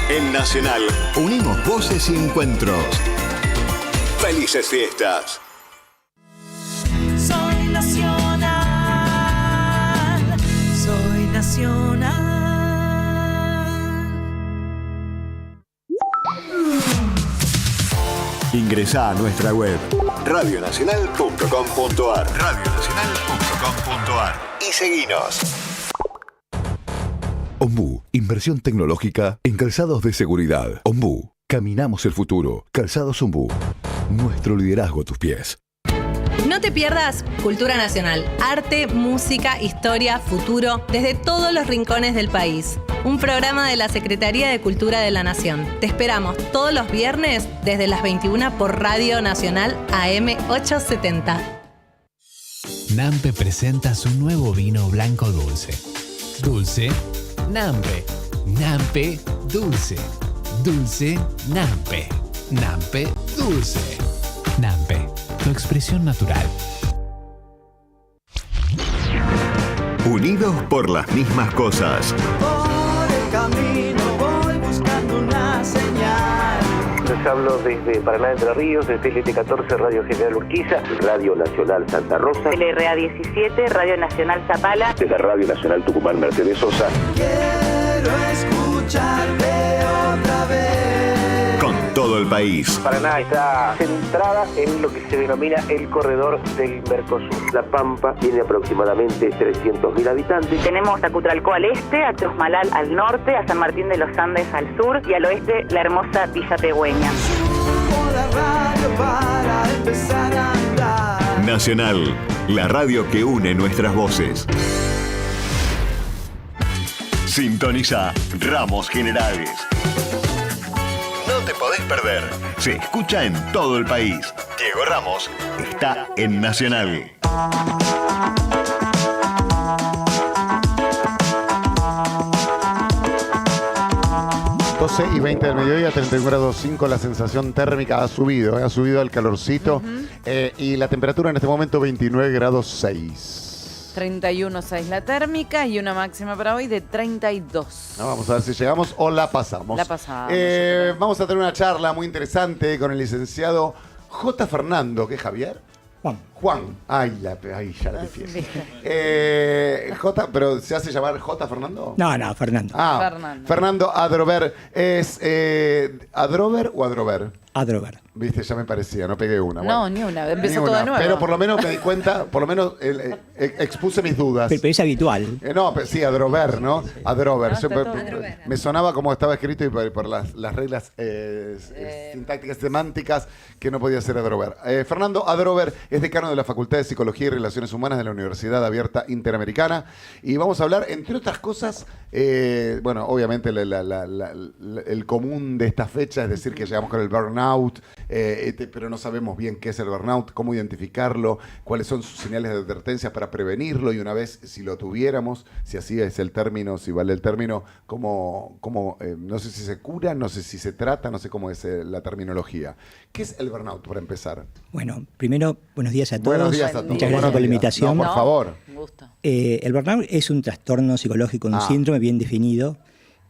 En Nacional, unimos voces y encuentros. ¡Felices fiestas! Soy nacional, soy nacional. Ingresá a nuestra web radionacional.com.ar radionacional.com.ar y seguinos. Ombú, inversión tecnológica en calzados de seguridad. Ombú, caminamos el futuro. Calzados Ombú, nuestro liderazgo a tus pies. No te pierdas Cultura Nacional, arte, música, historia, futuro, desde todos los rincones del país. Un programa de la Secretaría de Cultura de la Nación. Te esperamos todos los viernes desde las 21 por Radio Nacional AM 870. Nampe presenta su nuevo vino blanco dulce. Dulce, Nampe. Nampe, dulce. Dulce, Nampe. Nampe, dulce. Nampe, tu expresión natural. Unidos por las mismas cosas. Por el camino voy buscando una señal. Les hablo desde Paraná, Entre Ríos, desde LT14 Radio General Urquiza, Radio Nacional Santa Rosa, LRA 17, Radio Nacional Zapala, desde Radio Nacional Tucumán Mercedes Sosa. Quiero escucharte otra vez. Con todo el país. Paraná está centrada en lo que se denomina el corredor del Mercosur. La Pampa tiene aproximadamente 300.000 habitantes. tenemos a Cutralcó al este, a Chosmalal al norte, a San Martín de los Andes al sur y al oeste la hermosa Villa Pegüeña. Subo la radio para empezar a andar. Nacional, la radio que une nuestras voces. Sintoniza Ramos Generales. No te podés perder. Se escucha en todo el país. Diego Ramos está en Nacional. 12:20 del mediodía, 31 grados 5, la sensación térmica ha subido el calorcito y la temperatura en este momento 29 grados 6. 31,6 la térmica y una máxima para hoy de 32. No, vamos a ver si llegamos o la pasamos. La pasamos. Vamos a tener una charla muy interesante con el licenciado J. Fernando, ¿qué es Javier? Juan. Ay, ya la defiendo. J, pero ¿se hace llamar J. Fernando? No, Fernando. Fernando Adrover. ¿Es Adrover o Adrover? Adrover. Viste, ya me parecía, no pegué una. No, bueno. ni una, empezó todo de nuevo. Pero por lo menos me di cuenta, por lo menos expuse mis dudas. Pero es habitual. No, pero sí, Adrover, ¿no? Adrover. Adrover. Me sonaba como estaba escrito y por las reglas sintácticas, semánticas, que no podía ser Adrover. Fernando Adrover es decano de la Facultad de Psicología y Relaciones Humanas de la Universidad Abierta Interamericana. Y vamos a hablar, entre otras cosas, bueno, obviamente el común de esta fecha, es decir, que llegamos con el burnout, pero no sabemos bien qué es el burnout, cómo identificarlo, cuáles son sus señales de advertencia para prevenirlo, y una vez, si lo tuviéramos, si así es el término, si vale el término, no sé si se cura, no sé si se trata, no sé cómo es la terminología. ¿Qué es el burnout, para empezar? Bueno, primero, buenos días a todos. Buenos días a todos. Muchas gracias por la invitación. No, por favor. Un gusto. El burnout es un trastorno psicológico, un síndrome bien definido,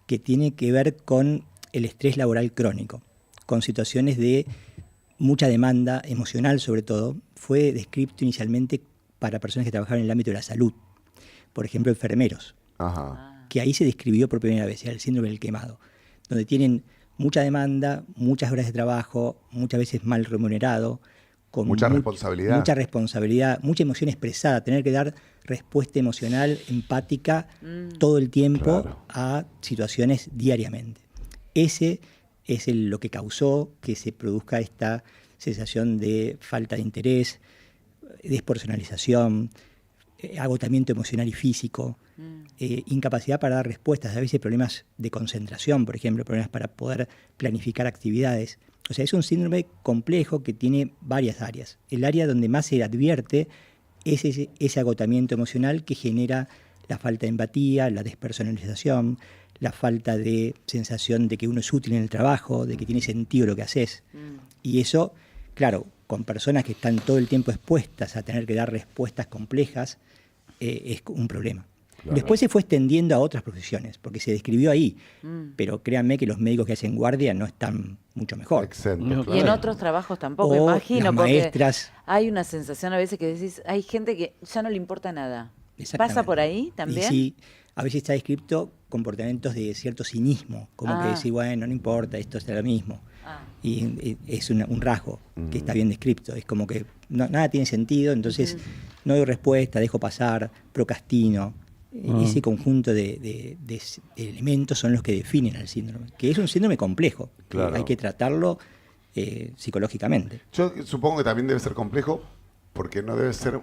que tiene que ver con el estrés laboral crónico, con situaciones de mucha demanda emocional, sobre todo. Fue descrito inicialmente para personas que trabajaban en el ámbito de la salud, por ejemplo, enfermeros, que ahí se describió por primera vez, era el síndrome del quemado, donde tienen mucha demanda, muchas horas de trabajo, muchas veces mal remunerado, con mucha responsabilidad. Mucha responsabilidad, mucha emoción expresada, tener que dar respuesta emocional, empática, todo el tiempo a situaciones diariamente. Ese es lo que causó que se produzca esta sensación de falta de interés, despersonalización, agotamiento emocional y físico, incapacidad para dar respuestas, a veces problemas de concentración, por ejemplo, problemas para poder planificar actividades. O sea, es un síndrome complejo que tiene varias áreas. El área donde más se advierte es ese agotamiento emocional que genera la falta de empatía, la despersonalización, la falta de sensación de que uno es útil en el trabajo, de que tiene sentido lo que haces. Y eso, claro, con personas que están todo el tiempo expuestas a tener que dar respuestas complejas, es un problema. Claro. Después se fue extendiendo a otras profesiones, porque se describió ahí. Pero créanme que los médicos que hacen guardia no están mucho mejor. Exento, Y en otros trabajos tampoco, O imagino, las porque maestras. hay una sensación a veces que decís, hay gente que ya no le importa nada. Exactamente. ¿Pasa por ahí también? Y sí, a veces está descrito comportamientos de cierto cinismo, como que decir, bueno, no importa, esto es lo mismo. Y es un rasgo que está bien descrito. Es como que nada tiene sentido, entonces no doy respuesta, dejo pasar, procrastino. Ese conjunto de elementos son los que definen al síndrome, que es un síndrome complejo. Claro. Hay que tratarlo psicológicamente. Yo supongo que también debe ser complejo porque no debe ser,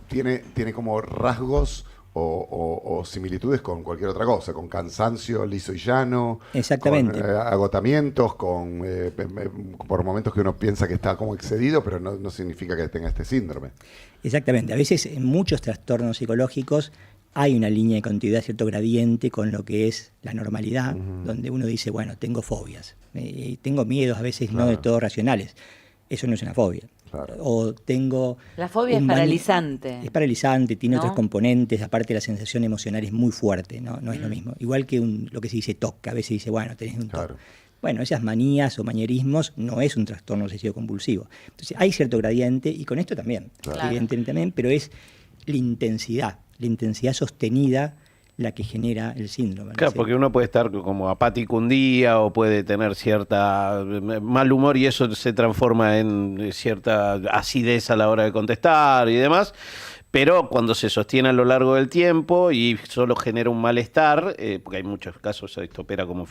tiene como rasgos o similitudes con cualquier otra cosa, con cansancio liso y llano, Exactamente. con agotamientos, por momentos que uno piensa que está como excedido, pero no significa que tenga este síndrome. Exactamente. A veces en muchos trastornos psicológicos hay una línea de continuidad, cierto gradiente con lo que es la normalidad, donde uno dice, bueno, tengo fobias, tengo miedos a veces no de todo racionales. Eso no es una fobia. Claro. O tengo... La fobia es paralizante. Es paralizante, tiene ¿No? otros componentes, aparte la sensación emocional es muy fuerte, no es lo mismo. Igual que lo que se dice TOC, que a veces dice, bueno, tenés un TOC. Claro. Bueno, esas manías o manierismos no es un trastorno obsesivo compulsivo. Entonces hay cierto gradiente, y con esto también, Claro. evidentemente también, pero es la intensidad sostenida la que genera el síndrome. Claro, porque uno puede estar como apático un día o puede tener cierta mal humor y eso se transforma en cierta acidez a la hora de contestar y demás. Pero cuando se sostiene a lo largo del tiempo y solo genera un malestar, porque hay muchos casos, esto opera como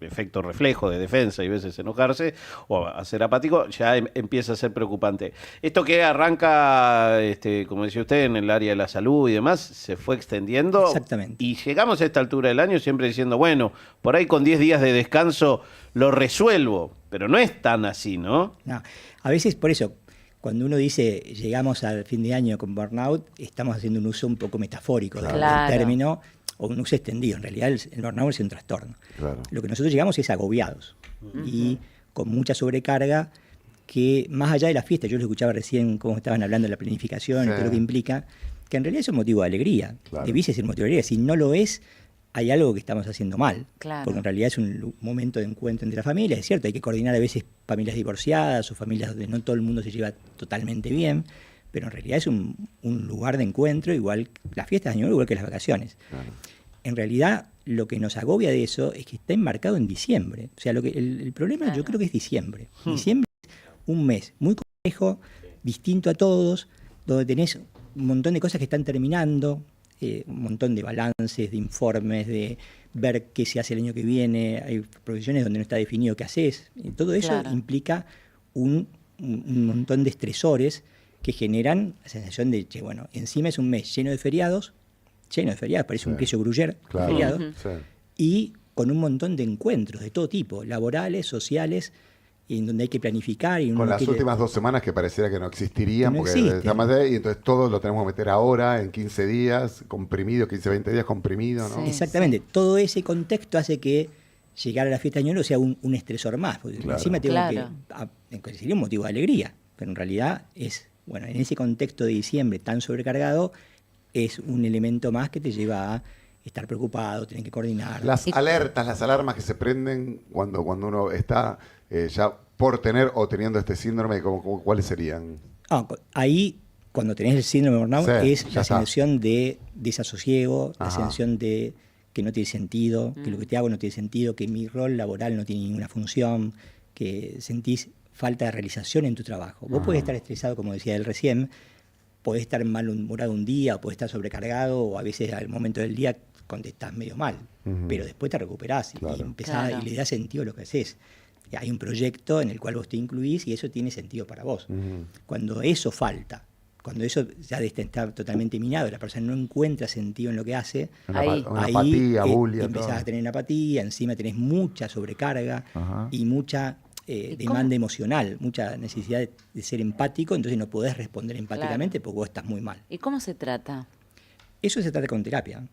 efecto reflejo de defensa y a veces enojarse o a ser apático, ya empieza a ser preocupante. Esto que arranca, como decía usted, en el área de la salud y demás, se fue extendiendo. Exactamente. Y llegamos a esta altura del año siempre diciendo, bueno, por ahí con 10 días de descanso lo resuelvo, pero no es tan así, ¿no? No, a veces por eso... Cuando uno dice llegamos al fin de año con burnout, estamos haciendo un uso un poco metafórico del término, o un uso extendido. En realidad el burnout es un trastorno. Claro. Lo que nosotros llegamos es agobiados y con mucha sobrecarga que más allá de la fiesta, yo lo escuchaba recién cómo estaban hablando de la planificación y todo lo que implica, que en realidad es un motivo de alegría. Claro. Debiese ser motivo de alegría. Si no lo es, hay algo que estamos haciendo mal, Claro. porque en realidad es un momento de encuentro entre las familias, es cierto, hay que coordinar a veces familias divorciadas o familias donde no todo el mundo se lleva totalmente bien, pero en realidad es un lugar de encuentro, igual las fiestas de Año Nuevo, igual que las vacaciones. Claro. En realidad, lo que nos agobia de eso es que está enmarcado en diciembre. O sea, el problema yo creo que es diciembre. Diciembre es un mes muy complejo, distinto a todos, donde tenés un montón de cosas que están terminando, un montón de balances, de informes, de ver qué se hace el año que viene. Hay profesiones donde no está definido qué haces. Y todo eso implica un montón de estresores que generan la sensación de que, bueno, encima es un mes lleno de feriados, parece un queso gruyère, Claro. feriado, Sí. y con un montón de encuentros de todo tipo, laborales, sociales, en donde hay que planificar. Y uno Con las quiere... últimas 2 semanas que pareciera que no existirían, Que no porque existen. estamos y entonces todo lo tenemos que meter ahora, en 15 días, comprimido, 15, 20 días comprimido, ¿no? Exactamente. Todo ese contexto hace que llegar a la fiesta de Año Nuevo sea un estresor más, porque Claro. encima tengo que sería un motivo de alegría, pero en realidad es, bueno, en ese contexto de diciembre tan sobrecargado, es un elemento más que te lleva a estar preocupado, tener que coordinar. Las alertas, las alarmas que se prenden cuando uno está ya por tener o teniendo este síndrome, ¿cuáles serían? Ahí, cuando tenés el síndrome de burnout, Sí, es ya la está. sensación de desasosiego, la Ajá. sensación de que no tiene sentido, que lo que te hago no tiene sentido, que mi rol laboral no tiene ninguna función, que sentís falta de realización en tu trabajo. Vos podés estar estresado, como decía él recién, podés estar malhumorado un día, o podés estar sobrecargado, o a veces al momento del día contestás medio mal, pero después te recuperás y empezás y le das sentido a lo que haces. Y hay un proyecto en el cual vos te incluís y eso tiene sentido para vos. Cuando eso falta, cuando eso ya está totalmente minado, la persona no encuentra sentido en lo que hace, Una apatía, bulia, empezás todo. a tener apatía, encima tenés mucha sobrecarga y mucha demanda emocional, mucha necesidad de ser empático, entonces no podés responder empáticamente porque vos estás muy mal. ¿Y cómo se trata? Eso se trata con terapia.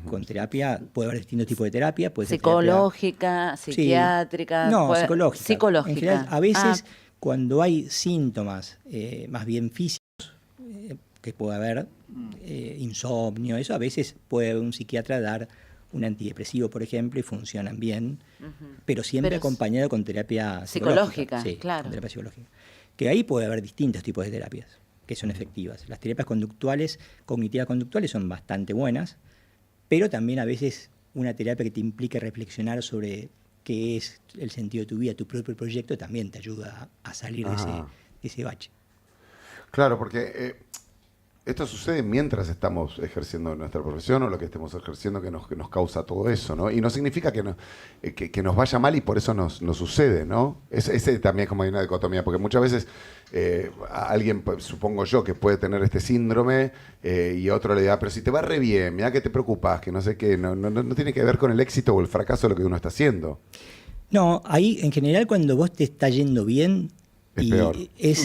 Con terapia puede haber distintos tipos de terapia. Puede ser ¿Psicológica, terapia... psiquiátrica? Sí. No, puede... psicológica. Psicológica. En general, a veces cuando hay síntomas más bien físicos, que puede haber, insomnio, eso a veces puede un psiquiatra dar un antidepresivo, por ejemplo, y funcionan bien, pero siempre acompañado con terapia psicológica. Sí, claro. Con terapia psicológica. Que ahí puede haber distintos tipos de terapias que son efectivas. Las terapias conductuales, cognitivas conductuales, son bastante buenas, pero también a veces una terapia que te implique reflexionar sobre qué es el sentido de tu vida, tu propio proyecto, también te ayuda a salir de ese bache. Claro, porque esto sucede mientras estamos ejerciendo nuestra profesión o lo que estemos ejerciendo que nos causa todo eso, ¿no? Y no significa que nos vaya mal y por eso nos sucede, ¿no? Ese también es como hay una dicotomía, porque muchas veces alguien, supongo yo, que puede tener este síndrome y otro le da, pero si te va re bien, mira que te preocupas, que no sé qué, no tiene que ver con el éxito o el fracaso de lo que uno está haciendo. No, ahí en general cuando vos te está yendo bien, es peor.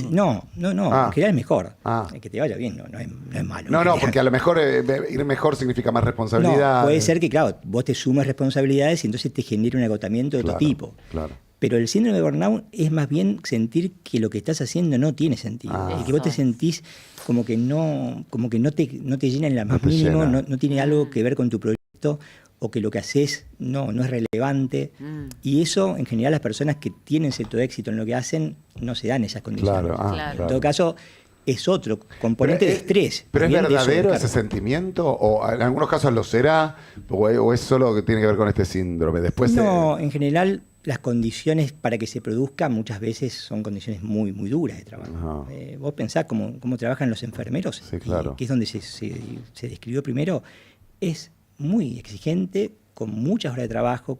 No, en general es mejor. Que te vaya bien, no es malo. No, porque a lo mejor ir mejor significa más responsabilidad. No, puede ser que, claro, vos te sumes responsabilidades y entonces te genera un agotamiento de otro tipo. Claro. Pero el síndrome de burnout es más bien sentir que lo que estás haciendo no tiene sentido. Y que vos te sentís como que no te llena en la más mínimo, no tiene algo que ver con tu proyecto, o que lo que haces no es relevante. Y eso, en general, las personas que tienen cierto éxito en lo que hacen, no se dan esas condiciones. Claro. En todo caso, es otro componente de estrés. ¿Pero es verdadero ese sentimiento? ¿O en algunos casos lo será? ¿O es solo que tiene que ver con este síndrome? Después no, en general, las condiciones para que se produzca muchas veces son condiciones muy, muy duras de trabajo. Vos pensás cómo trabajan los enfermeros, que es donde se describió primero, es muy exigente, con muchas horas de trabajo,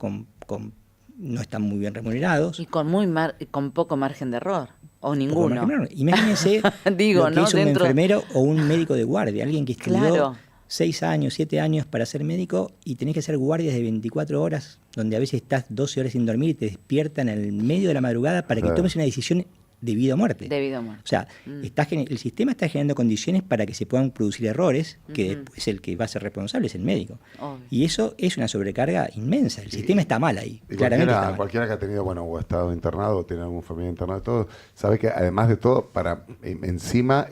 no están muy bien remunerados. Y con poco margen de error, o ninguno. Imagínense Digo, lo que es un enfermero o un médico de guardia, alguien que estudió 6 años, 7 años para ser médico y tenés que hacer guardias de 24 horas, donde a veces estás 12 horas sin dormir y te despiertan en el medio de la madrugada para que tomes una decisión de vida o muerte. O sea, el sistema está generando condiciones para que se puedan producir errores, que después el que va a ser responsable es el médico. Y eso es una sobrecarga inmensa. El sistema está mal ahí. Claramente está mal. Cualquiera que ha tenido, o ha estado internado, o tiene algún familiar internado, todo, sabe que además de todo, encima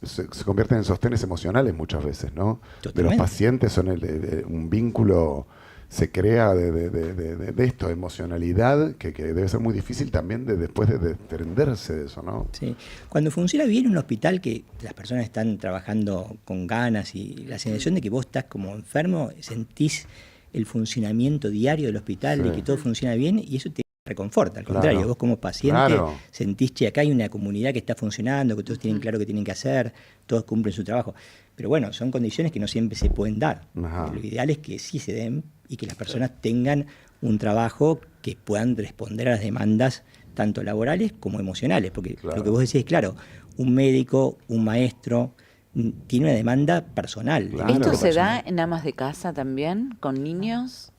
se convierten en sostenes emocionales muchas veces, ¿no? De los pacientes son un vínculo. Se crea de esto, emocionalidad, que debe ser muy difícil también después de desprenderse de eso, ¿no? Sí. Cuando funciona bien un hospital, que las personas están trabajando con ganas y la sensación de que vos estás como enfermo, sentís el funcionamiento diario del hospital, de que todo funciona bien, y eso te reconforta. Al contrario, vos como paciente sentís que acá hay una comunidad que está funcionando, que todos tienen claro qué tienen que hacer, todos cumplen su trabajo. Pero bueno, son condiciones que no siempre se pueden dar. Lo ideal es que sí se den y que las personas tengan un trabajo que puedan responder a las demandas tanto laborales como emocionales. Porque lo que vos decís es, claro, un médico, un maestro, tiene una demanda personal. ¿Esto se da en amas de casa también, con niños?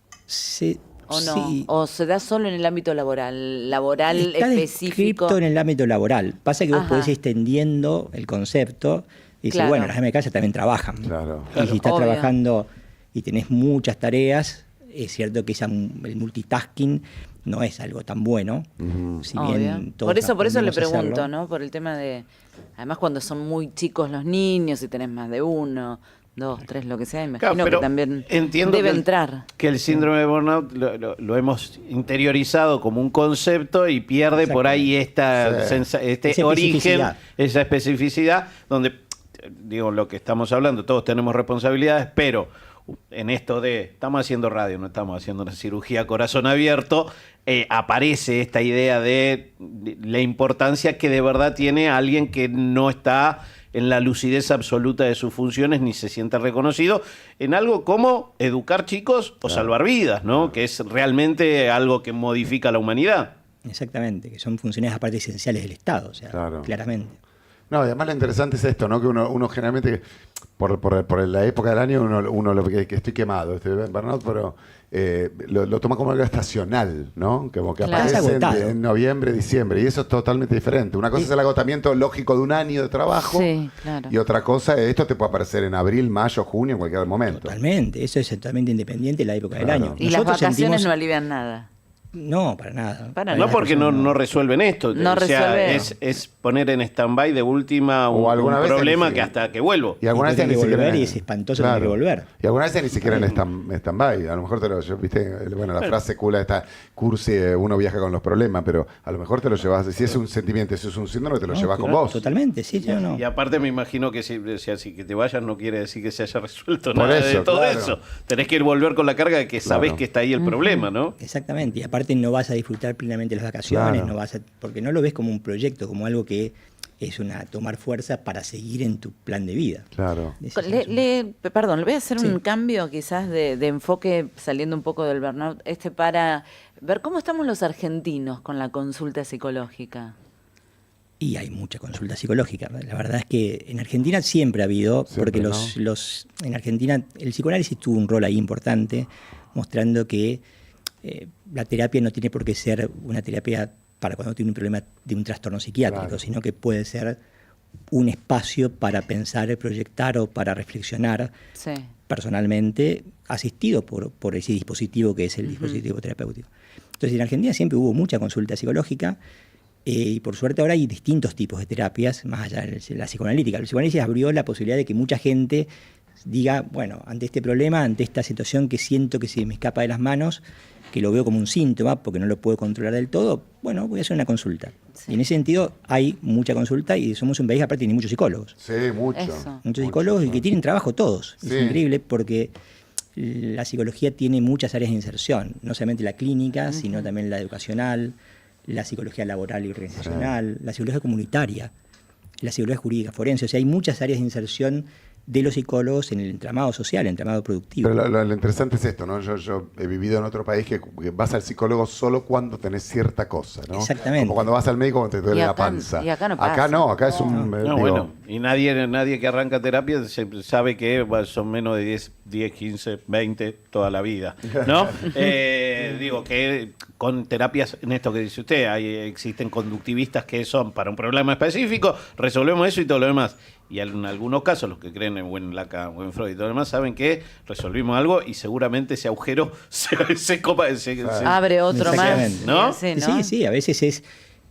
¿O no? Sí. ¿O se da solo en el ámbito laboral Está específico? descrito en el ámbito laboral. Pasa que vos podés ir extendiendo el concepto y decir, bueno, las amas de casa también trabajan. Y si estás trabajando y tenés muchas tareas, es cierto que el multitasking no es algo tan bueno. Si bien por eso le pregunto, ¿no? Por el tema de, además cuando son muy chicos los niños y tenés más de 1, 2, 3, lo que sea, imagino que también debe entrar. Que el síndrome de burnout lo hemos interiorizado como un concepto y pierde por ahí este origen, esa especificidad, donde, digo, lo que estamos hablando, todos tenemos responsabilidades, pero en esto de estamos haciendo radio, no estamos haciendo una cirugía a corazón abierto, aparece esta idea de la importancia que de verdad tiene alguien que no está en la lucidez absoluta de sus funciones ni se siente reconocido en algo como educar chicos o salvar vidas, ¿no? Que es realmente algo que modifica la humanidad. Exactamente, que son funciones aparte esenciales del Estado, o sea, claramente. No, además lo interesante es esto, ¿no? Que uno generalmente, por la época del año, uno lo que estoy quemado, estoy en burnout, pero lo toma como algo estacional, ¿no? Como que aparece en noviembre, diciembre, y eso es totalmente diferente. Una cosa es el agotamiento lógico de un año de trabajo, y otra cosa, esto te puede aparecer en abril, mayo, junio, en cualquier momento. Totalmente, eso es totalmente independiente de la época del año. Y las vacaciones no alivian nada. No, para nada. No, porque no resuelven esto. No resuelven. Es poner en stand-by de última un problema que hasta que vuelvo. Y alguna vez ni siquiera. Y es espantoso tener que volver. Y alguna vez ni siquiera en stand-by. A lo mejor viste, bueno, la frase cula esta, cursi, uno viaja con los problemas, pero a lo mejor te lo llevas, si es un sentimiento, si es un síndrome, te lo llevas con vos. Totalmente, sí, no. Y aparte me imagino que si que te vayas no quiere decir que se haya resuelto nada de todo eso. Tenés que volver con la carga de que sabés que está ahí el problema, ¿no? Exactamente. Y aparte no vas a disfrutar plenamente las vacaciones, porque no lo ves como un proyecto, como algo que es tomar fuerza para seguir en tu plan de vida. Claro. Perdón, le voy a hacer un cambio quizás de enfoque, saliendo un poco del burnout, para ver cómo estamos los argentinos con la consulta psicológica. Y hay mucha consulta psicológica. La verdad es que en Argentina siempre ha habido, porque en Argentina el psicoanálisis tuvo un rol ahí importante, mostrando que la terapia no tiene por qué ser una terapia para cuando tiene un problema de un trastorno psiquiátrico, sino que puede ser un espacio para pensar, proyectar o para reflexionar personalmente, asistido por ese dispositivo que es el dispositivo terapéutico. Entonces en Argentina siempre hubo mucha consulta psicológica y por suerte ahora hay distintos tipos de terapias, más allá de la psicoanalítica. El psicoanálisis abrió la posibilidad de que mucha gente diga, bueno, ante este problema, ante esta situación que siento que se me escapa de las manos, que lo veo como un síntoma porque no lo puedo controlar del todo, bueno, voy a hacer una consulta. Y en ese sentido hay mucha consulta y somos un país, aparte, tiene muchos psicólogos. Sí, mucho. Muchos psicólogos y que tienen trabajo todos. Es increíble porque la psicología tiene muchas áreas de inserción, no solamente la clínica, sino también la educacional, la psicología laboral y organizacional, la psicología comunitaria, la psicología jurídica forense. O sea, hay muchas áreas de inserción de los psicólogos en el entramado social, el entramado productivo. Pero lo interesante es esto, ¿no? Yo he vivido en otro país que vas al psicólogo solo cuando tenés cierta cosa, ¿no? Exactamente. Como cuando vas al médico cuando te duele la panza. Y acá no pasa. Acá no, acá es un... bueno, y nadie que arranca terapia sabe que son menos de 10, 15, 20 toda la vida, ¿no? Digo que con terapias, en esto que dice usted, existen conductivistas que son para un problema específico, resolvemos eso y todo lo demás. Y en algunos casos, los que creen en Lacan o en Freud y todo lo demás, saben que resolvimos algo y seguramente ese agujero se abre otro más. ¿No? Sí, a veces es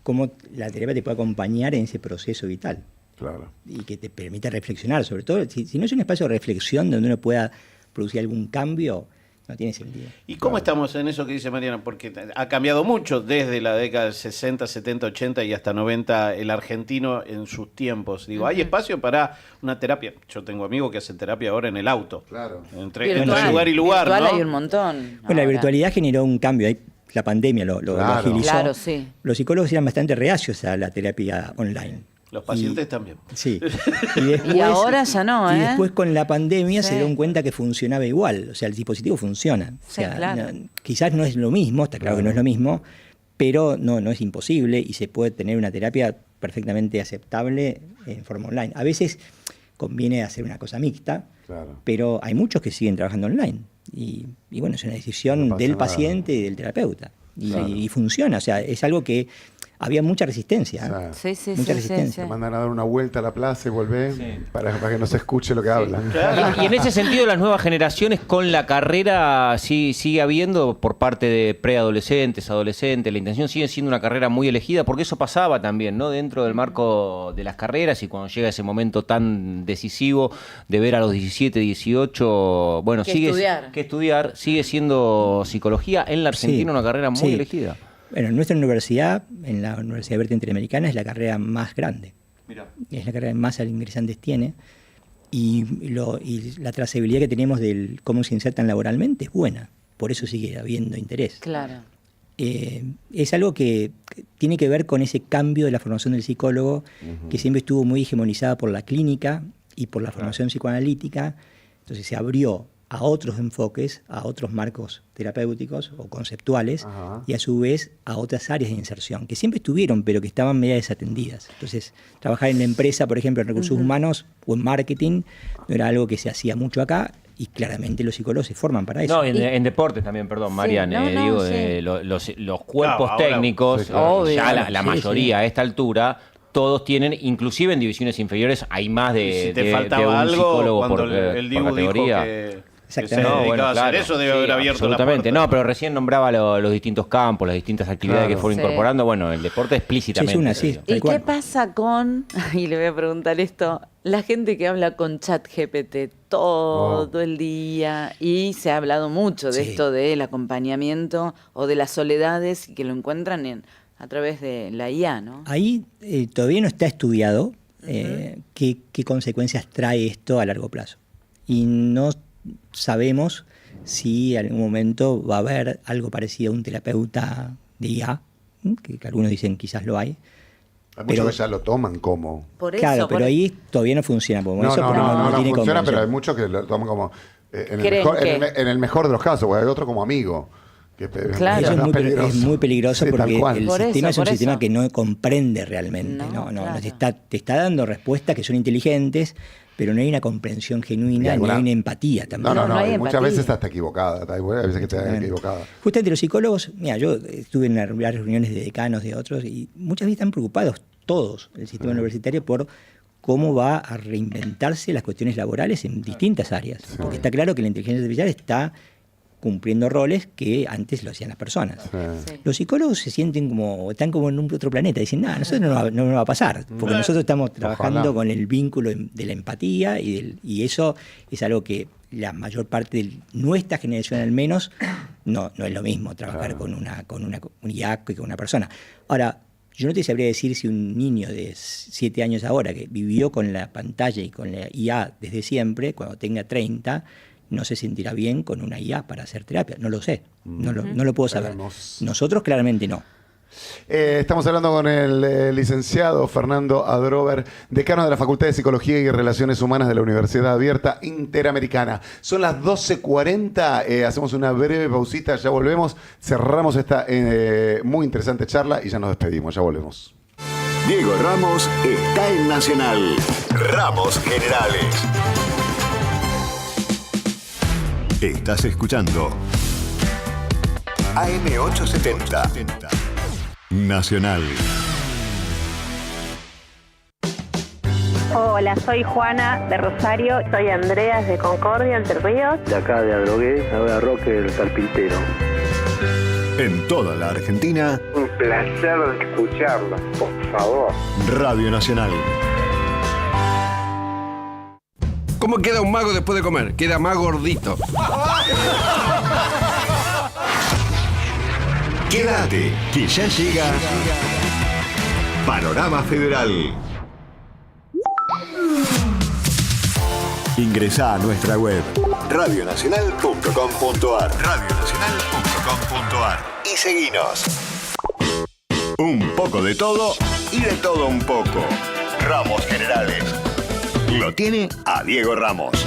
como la terapia te puede acompañar en ese proceso vital. Claro. Y que te permita reflexionar, sobre todo, si no es un espacio de reflexión donde uno pueda producir algún cambio, no tiene sentido. ¿Y cómo estamos en eso que dice Mariana? Porque ha cambiado mucho desde la década del 60, 70, 80 y hasta 90 el argentino en sus tiempos. Digo, ¿hay espacio para una terapia? Yo tengo amigos que hacen terapia ahora en el auto. Claro. Entre lugar y lugar, ¿no? Hay un montón. Bueno, la virtualidad generó un cambio. La pandemia lo agilizó. Claro, sí. Los psicólogos eran bastante reacios a la terapia online. Los pacientes también. Sí. Y ahora ya no, Y después con la pandemia se dieron cuenta que funcionaba igual. O sea, el dispositivo funciona. O sea, quizás no es lo mismo, está claro que no es lo mismo, pero no es imposible y se puede tener una terapia perfectamente aceptable en forma online. A veces conviene hacer una cosa mixta, pero hay muchos que siguen trabajando online. Y bueno, es una decisión del paciente y del terapeuta. Y funciona. O sea, es algo que... Había mucha resistencia. Mucha resistencia. Te mandan a dar una vuelta a la plaza y volver para que no se escuche lo que hablan. Y en ese sentido, las nuevas generaciones con la carrera sigue habiendo por parte de preadolescentes, adolescentes, la intención sigue siendo una carrera muy elegida, porque eso pasaba también, ¿no? Dentro del marco de las carreras y cuando llega ese momento tan decisivo de ver a los 17, 18, bueno, estudiar, sigue siendo psicología en la Argentina una carrera muy elegida. Bueno, en nuestra universidad, en la Universidad Abierta Interamericana, es la carrera más grande. Mirá. Es la carrera que más ingresantes tiene. Y la trazabilidad que tenemos de cómo se insertan laboralmente es buena. Por eso sigue habiendo interés. Claro. Es algo que tiene que ver con ese cambio de la formación del psicólogo, que siempre estuvo muy hegemonizada por la clínica y por la formación psicoanalítica. Entonces se abrió a otros enfoques, a otros marcos terapéuticos o conceptuales, y a su vez a otras áreas de inserción, que siempre estuvieron, pero que estaban medio desatendidas. Entonces, trabajar en la empresa, por ejemplo, en recursos humanos o en marketing, no era algo que se hacía mucho acá, y claramente los psicólogos se forman para eso. No, en deportes también, perdón, Marian, los cuerpos técnicos, la mayoría a esta altura... Todos tienen, inclusive en divisiones inferiores, hay más de si te faltaba un algo psicólogo cuando por el Dibu categoría. Dijo Exactamente. No, bueno, claro, eso debe haber abierto absolutamente. la puerta. No, pero recién nombraba los distintos campos, las distintas actividades que fueron incorporando. Bueno, el deporte explícitamente. ¿Y qué pasa con, y le voy a preguntar esto, la gente que habla con ChatGPT todo el día? Y se ha hablado mucho de esto del acompañamiento o de las soledades que lo encuentran a través de la IA, ¿no? Ahí todavía no está estudiado qué consecuencias trae esto a largo plazo. Y no sabemos si en algún momento va a haber algo parecido a un terapeuta de IA, que algunos dicen quizás lo hay. Hay muchos que ya lo toman como... Claro, pero ahí todavía no funciona. No tiene funciona, convención. pero hay muchos que lo toman como... en el mejor de los casos, porque hay otro como amigo. Claro. Eso es muy peligroso porque el sistema es un sistema que no comprende realmente. Te está dando respuestas que son inteligentes, pero no hay una comprensión genuina, ni hay una empatía también. No hay muchas veces está equivocada. Hay veces que está equivocada. Justamente los psicólogos, mira, yo estuve en varias reuniones de decanos de otros y muchas veces están preocupados todos, el sistema universitario, por cómo va a reinventarse las cuestiones laborales en distintas áreas. Porque está claro que la inteligencia artificial está cumpliendo roles que antes lo hacían las personas. Los psicólogos se sienten están como en un otro planeta, dicen, nosotros no nos va a pasar, porque nosotros estamos trabajando con el vínculo de la empatía y eso es algo que la mayor parte de nuestra generación al menos no es lo mismo trabajar con una IA que con una persona. Ahora, yo no te sabría decir si un niño de 7 años ahora que vivió con la pantalla y con la IA desde siempre, cuando tenga 30, no se sentirá bien con una IA para hacer terapia. No lo sé, no lo puedo saber. Nosotros claramente no. Estamos hablando con el licenciado Fernando Adrover, decano de la Facultad de Psicología y Relaciones Humanas de la Universidad Abierta Interamericana. Son las 12:40, hacemos una breve pausita, ya volvemos, cerramos esta muy interesante charla y ya nos despedimos, ya volvemos. Diego Ramos está en Nacional. Ramos Generales. Estás escuchando AM870 Nacional. Hola, soy Juana de Rosario. Soy Andreas de Concordia, Entre Ríos. De acá de Adrogué, ahora Roque el Carpintero. En toda la Argentina. Un placer escucharla, por favor. Radio Nacional. ¿Cómo queda un mago después de comer? Queda más gordito. Quédate, que ya llega Panorama Federal. Ingresá a nuestra web radionacional.com.ar y seguinos. Un poco de todo y de todo un poco. Ramos Generales. Lo tiene a Diego Ramos.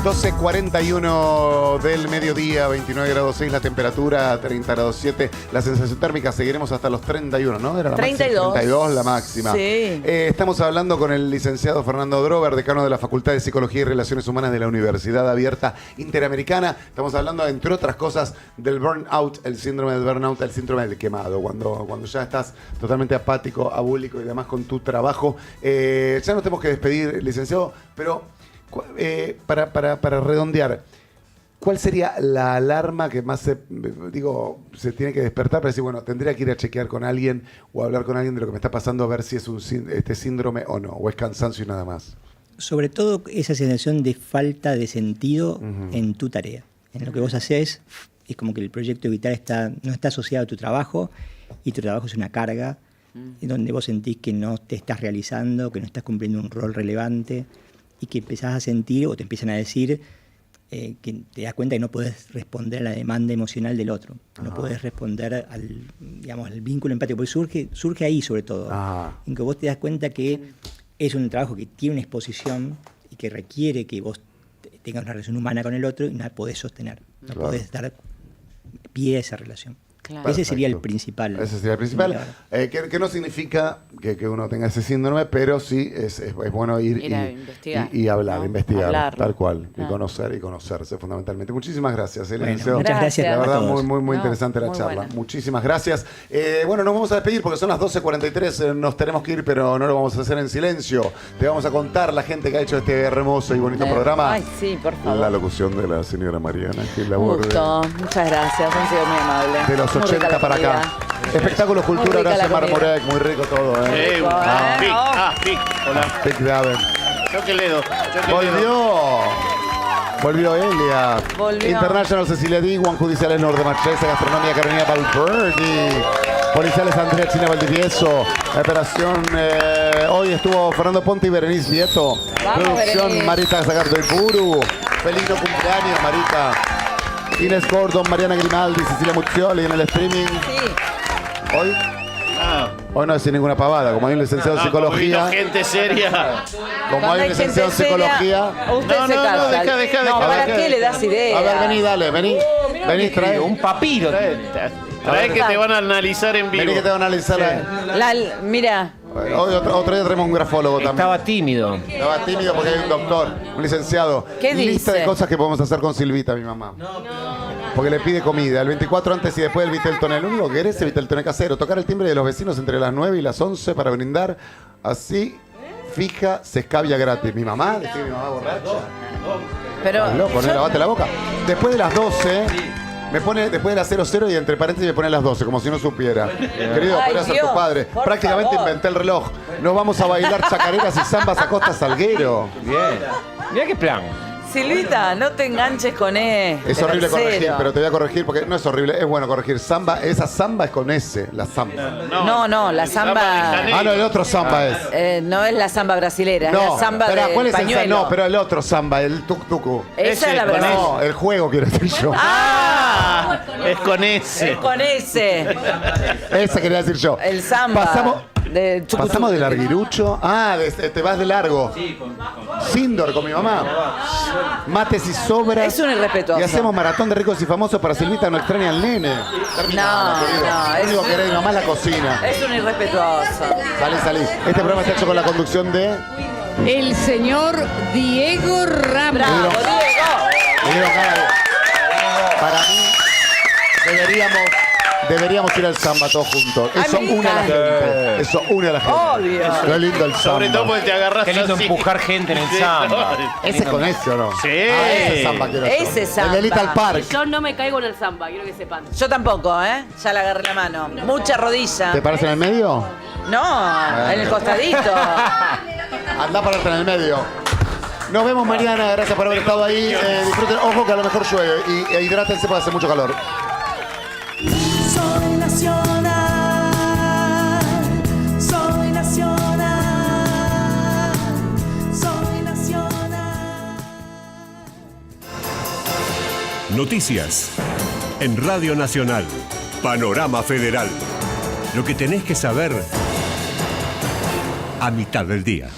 ...12:41 del mediodía, 29 grados 6 la temperatura, 30 grados 7 la sensación térmica, seguiremos hasta los 31, ¿no? Era la 32. 32 la máxima. Sí. Estamos hablando con el licenciado Fernando Adrover, decano de la Facultad de Psicología y Relaciones Humanas de la Universidad Abierta Interamericana. Estamos hablando, entre otras cosas, del burnout, el síndrome del burnout, el síndrome del quemado, cuando ya estás totalmente apático, abúlico y demás con tu trabajo. Ya nos tenemos que despedir, licenciado, pero... para redondear, ¿cuál sería la alarma que más se tiene que despertar para decir, bueno, tendría que ir a chequear con alguien o hablar con alguien de lo que me está pasando a ver si es este síndrome o no, o es cansancio y nada más? Sobre todo esa sensación de falta de sentido en tu tarea. En lo que vos haces, es como que el proyecto vital no está asociado a tu trabajo y tu trabajo es una carga donde vos sentís que no te estás realizando, que no estás cumpliendo un rol relevante y que empezás a sentir o te empiezan a decir que te das cuenta que no podés responder a la demanda emocional del otro, no podés responder al vínculo empático, porque surge ahí sobre todo, en que vos te das cuenta que es un trabajo que tiene una exposición y que requiere que vos tengas una relación humana con el otro y no la podés sostener, no podés dar pie a esa relación. Claro. Ese sería el principal. Ese sería el principal. Que no significa que uno tenga ese síndrome, pero sí es bueno ir a investigar, y hablar, ¿no? investigar, Hablarlo. tal cual. Ah. Y conocerse fundamentalmente. Muchísimas gracias, Bueno, licenciado. muchas gracias La a verdad, todos. muy No, interesante la muy charla. buena. Muchísimas gracias. Bueno, nos vamos a despedir porque son las 12:43. Nos tenemos que ir, pero no lo vamos a hacer en silencio. Te vamos a contar la gente que ha hecho este hermoso y bonito programa. Ay, sí, por favor. La locución de la señora Mariana, que Un labor de, gusto. Muchas gracias. Han sido muy amables. de los Muy rica 80 la para acá. comida. Espectáculos, Muy cultura, rica la Horacio comida. Marmorek, muy rico todo, ¿eh? Rico, Pic. Hola. Pic Daven. Yo que ledo. Volvió Elia. Volvió. International Cecilia Diguan, Judiciales Norte Marchesa, Gastronomía Carolina Valverde, Policiales Andrea China Valdivieso, Operación. Hoy estuvo Fernando Ponte y Berenice Vieto. Vamos, Producción Berenice. Marita Zagardo y Puru. Feliz cumpleaños, Marita. Inés Gordon, Mariana Grimaldi, Cecilia Muccioli en el streaming. Sí. Hoy no decir ninguna pavada, como hay un licenciado en psicología. Gente seria. Como hay un licenciado en psicología. Usted se casa. deja. No, A ¿para ver, qué le das idea? A ver, vení, dale, vení. Vení, trae. Un papiro. Trae que te van a analizar en vivo. Vení que te van a analizar. Mira. Hoy otro día tenemos un grafólogo también. Estaba tímido. Estaba tímido porque hay un doctor, un licenciado. ¿Qué Lista dice? de cosas que podemos hacer con Silvita, mi mamá. Porque le pide comida. El 24 antes y después del Viteltoné. Lo único que querés es el Viteltoné casero. Tocar el timbre de los vecinos entre las 9 y las 11 para brindar. Así, fija, se escabia gratis. Mi mamá, decía que mi mamá borracha. Pero. Estás loco, ¿no? Lavate la boca. Después de las 12, me pone, después de las 00 y entre paréntesis me pone las 12, como si no supiera. Querido, Ay, podría ser Dios, tu padre. por Prácticamente favor. inventé el reloj. Nos vamos a bailar chacareras y zambas a Costa Salguero. Bien. Mira qué plan. Silvita, no te enganches con Es horrible corregir, pero te voy a corregir porque no es horrible, es bueno corregir. Samba, esa samba es con S, la samba. No, la samba. No, el otro samba es. No es la samba brasilera, es la samba espera, del ¿cuál es el pañuelo. No, pero el otro samba, el tuk-tuku. Esa es la brasilera. No, el juego quiero decir yo. ¡Ah! Es con ese. Es con ese. Esa quería decir yo. El samba. Pasamos de larguirucho. Te vas de largo. Sindor con mi mamá. Mates y sobras. Es un irrespetuoso. Y hacemos maratón de ricos y famosos para Silvita, no extraña al nene. No, Lo único que querés, mi mamá es la cocina. es un irrespetuoso. Salí. Este programa está hecho con la conducción de. El señor Diego Ramos. ¡Bravo, Diego! Me dieron ganas de- Para mí, deberíamos ir al samba todos juntos. Eso me une a la encanta. gente. Eso une a la gente. Obvio. Qué lindo el samba. Sobre todo porque te agarras Qué lindo así. empujar gente en el Sí, samba. Ese es con ese, ¿o no? Sí. Ese samba quiero yo. Ese samba. El de Little Park. Yo no me caigo en el samba, quiero que sepan. Yo tampoco, ¿eh? Ya le agarré la mano. Mucha rodilla. ¿Te paras en el medio? No, en el costadito. Andá a pararte en el medio. Nos vemos mañana. Gracias por haber estado ahí. Disfruten. Ojo que a lo mejor llueve. Y hidrátense porque hace mucho calor. Soy nacional, soy nacional, soy nacional. Noticias en Radio Nacional. Panorama Federal. Lo que tenés que saber a mitad del día.